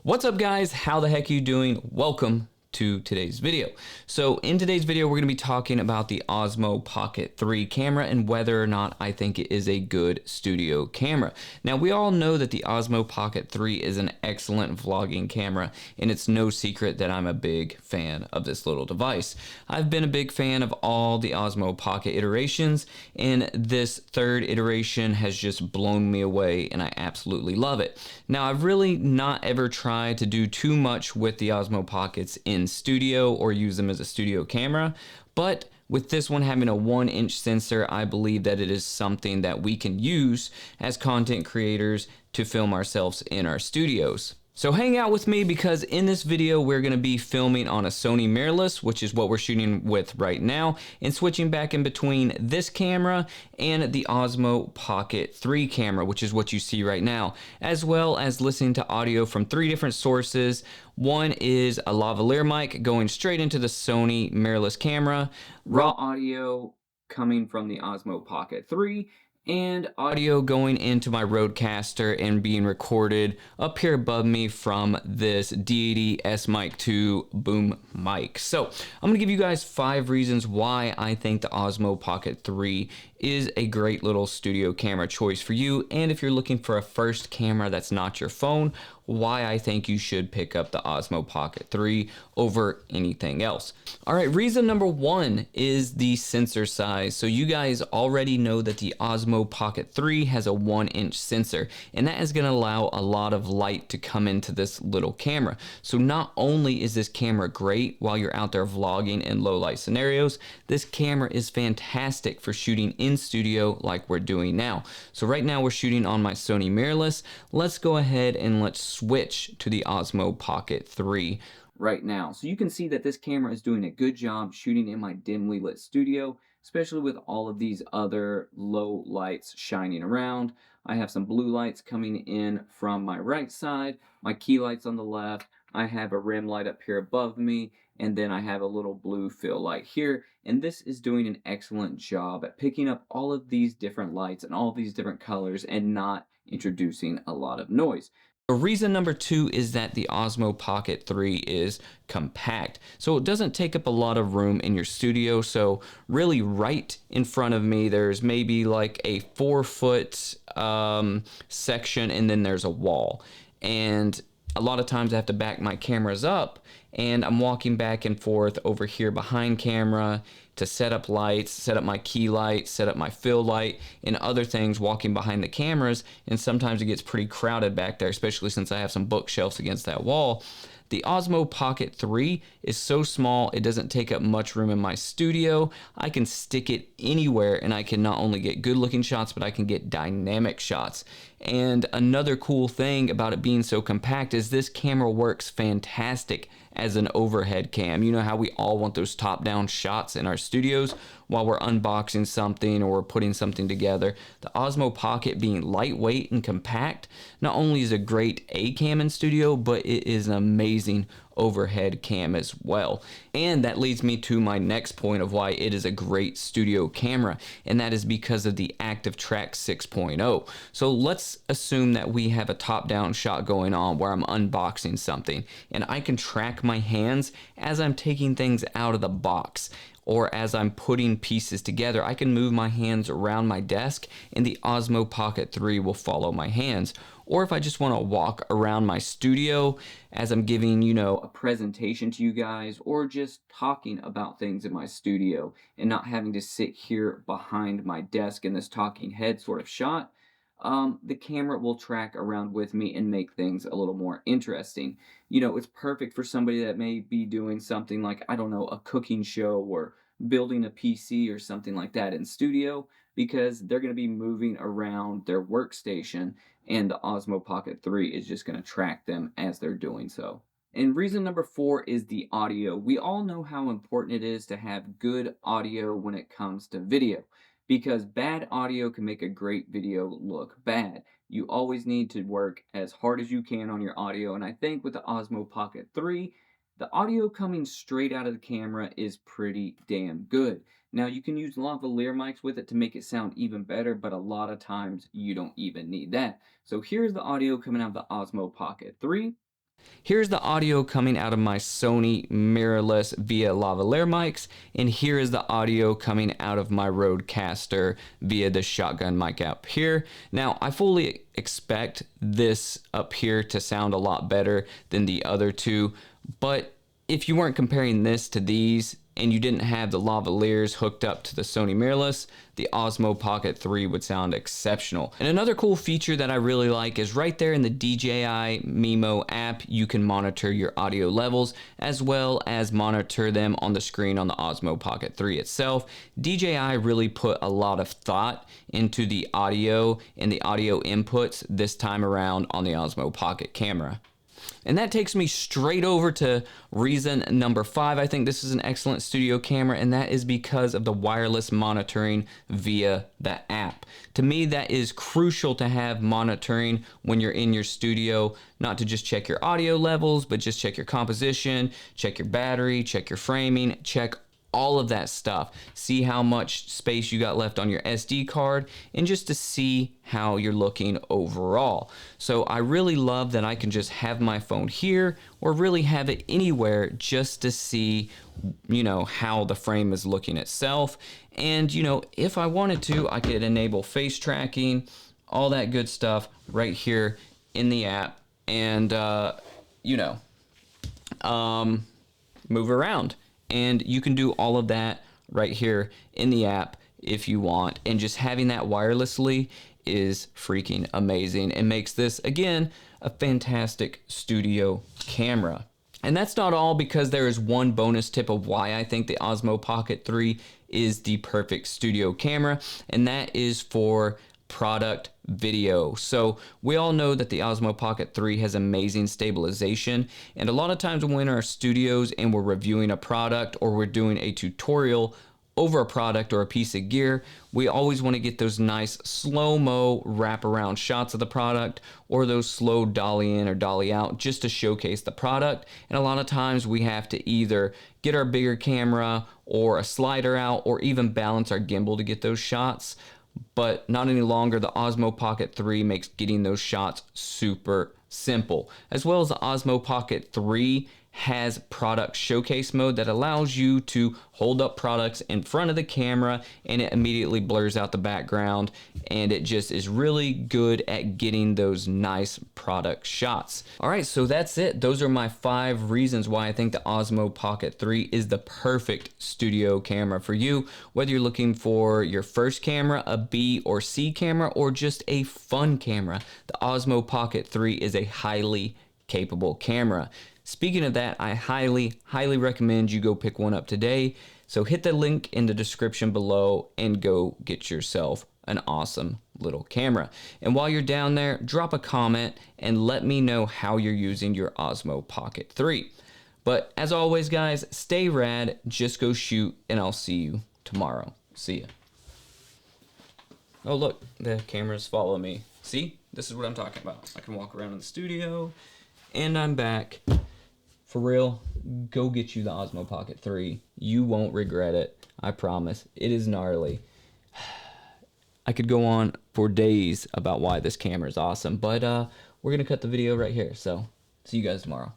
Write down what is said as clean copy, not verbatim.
What's up guys? How the heck are you doing? Welcome to today's video. So in today's video, we're going to be talking about the OSMO Pocket 3 camera and whether or not I think it is a good studio camera. Now we all know that the OSMO Pocket 3 is an excellent vlogging camera, and it's no secret that I'm a big fan of this little device. I've been a big fan of all the OSMO Pocket iterations, and this third iteration has just blown me away and I absolutely love it. Now I've really not ever tried to do too much with the OSMO Pockets in studio or use them as a studio camera, but with this one having a 1-inch sensor, I believe that it is something that we can use as content creators to film ourselves in our studios. So hang out with me, because in this video we're going to be filming on a Sony mirrorless, which is what we're shooting with right now, and switching back in between this camera and the OSMO Pocket 3 camera, which is what you see right now, as well as listening to audio from 3 different sources. One is a lavalier mic going straight into the Sony mirrorless camera, raw audio coming from the OSMO Pocket 3, and audio going into my Rodecaster and being recorded up here above me from this D80 S Mic 2 boom mic. So I'm gonna give you guys 5 reasons why I think the OSMO Pocket 3 is a great little studio camera choice for you, and if you're looking for a first camera that's not your phone, why I think you should pick up the OSMO Pocket 3 over anything else. All right, reason number 1 is the sensor size. So you guys already know that the OSMO Pocket 3 has a 1-inch sensor, and that is gonna allow a lot of light to come into this little camera. So not only is this camera great while you're out there vlogging in low light scenarios, this camera is fantastic for shooting in studio like we're doing now. So right now we're shooting on my Sony mirrorless. Let's go ahead and let's switch to the OSMO Pocket 3 right now. So you can see that this camera is doing a good job shooting in my dimly lit studio, especially with all of these other low lights shining around. I have some blue lights coming in from my right side, my key lights on the left, I have a rim light up here above me, and then I have a little blue fill light here, and this is doing an excellent job at picking up all of these different lights and all these different colors and not introducing a lot of noise. Reason number 2 is that the OSMO Pocket 3 is compact. So it doesn't take up a lot of room in your studio. So really right in front of me, there's maybe like a 4-foot section, and then there's a wall. And a lot of times I have to back my cameras up, and I'm walking back and forth over here behind camera to set up lights, set up my key light, set up my fill light, and other things walking behind the cameras, and sometimes it gets pretty crowded back there, especially since I have some bookshelves against that wall. The OSMO Pocket 3 is so small, it doesn't take up much room in my studio. I can stick it anywhere, and I can not only get good looking shots, but I can get dynamic shots. And another cool thing about it being so compact is this camera works fantastic as an overhead cam. You know how we all want those top-down shots in our studios while we're unboxing something or putting something together. The OSMO Pocket, being lightweight and compact, not only is a great A cam in studio, but it is an amazing overhead cam as well. And that leads me to my next point of why it is a great studio camera, and that is because of the Active Track 6.0. So let's assume that we have a top-down shot going on where I'm unboxing something, and I can track my hands as I'm taking things out of the box, or as I'm putting pieces together. I can move my hands around my desk, and the OSMO Pocket 3 will follow my hands. Or if I just want to walk around my studio as I'm giving, a presentation to you guys, or just talking about things in my studio and not having to sit here behind my desk in this talking head sort of shot, the camera will track around with me and make things a little more interesting. It's perfect for somebody that may be doing something like, I don't know, a cooking show or building a PC or something like that in studio, because they're going to be moving around their workstation, and the OSMO Pocket 3 is just going to track them as they're doing so. And reason number 4 is the audio. We all know how important it is to have good audio when it comes to video, because bad audio can make a great video look bad. You always need to work as hard as you can on your audio, and I think with the OSMO Pocket 3, the audio coming straight out of the camera is pretty damn good. Now you can use lavalier mics with it to make it sound even better, but a lot of times you don't even need that. So here's the audio coming out of the OSMO Pocket 3. Here's the audio coming out of my Sony mirrorless via lavalier mics, and here is the audio coming out of my Rodecaster via the shotgun mic up here. Now, I fully expect this up here to sound a lot better than the other two, but if you weren't comparing this to these and you didn't have the lavaliers hooked up to the Sony mirrorless, the Osmo Pocket 3 would sound exceptional. And another cool feature that I really like is right there in the DJI Mimo app, you can monitor your audio levels as well as monitor them on the screen on the Osmo Pocket 3 itself. DJI really put a lot of thought into the audio and the audio inputs this time around on the Osmo Pocket camera. And that takes me straight over to reason number 5. I think this is an excellent studio camera, and that is because of the wireless monitoring via the app. To me, that is crucial to have monitoring when you're in your studio, not to just check your audio levels, but just check your composition, check your battery, check your framing, check all of that stuff. See how much space you got left on your SD card, and just to see how you're looking overall. So I really love that I can just have my phone here or really have it anywhere just to see, you know, how the frame is looking itself. And, you know, if I wanted to, I could enable face tracking, all that good stuff right here in the app, and, you know, move around. And you can do all of that right here in the app if you want. And just having that wirelessly is freaking amazing and makes this, again, a fantastic studio camera. And that's not all, because there is one bonus tip of why I think the Osmo Pocket 3 is the perfect studio camera, and that is for product video. So we all know that the Osmo Pocket 3 has amazing stabilization, and a lot of times when we're in our studios and we're reviewing a product or we're doing a tutorial over a product or a piece of gear, we always want to get those nice slow-mo wraparound shots of the product, or those slow dolly in or dolly out just to showcase the product. And a lot of times we have to either get our bigger camera or a slider out, or even balance our gimbal to get those shots. But not any longer. The Osmo Pocket 3 makes getting those shots super simple. As well as the Osmo Pocket 3 has product showcase mode that allows you to hold up products in front of the camera, and it immediately blurs out the background, and it just is really good at getting those nice product shots. All right, so that's it. Those are my 5 reasons why I think the Osmo Pocket 3 is the perfect studio camera for you, whether you're looking for your first camera, a B or C camera, or just a fun camera. The Osmo Pocket 3 is a highly capable camera. Speaking of that, I highly recommend you go pick one up today. So hit the link in the description below and go get yourself an awesome little camera. And while you're down there, drop a comment and let me know how you're using your Osmo Pocket 3. But as always, guys, stay rad, just go shoot, and I'll see you tomorrow. See ya. Oh, look, the cameras follow me. See? This is what I'm talking about. I can walk around in the studio, and I'm back. For real, go get you the Osmo Pocket 3. You won't regret it. I promise. It is gnarly. I could go on for days about why this camera is awesome, but we're going to cut the video right here. So, see you guys tomorrow.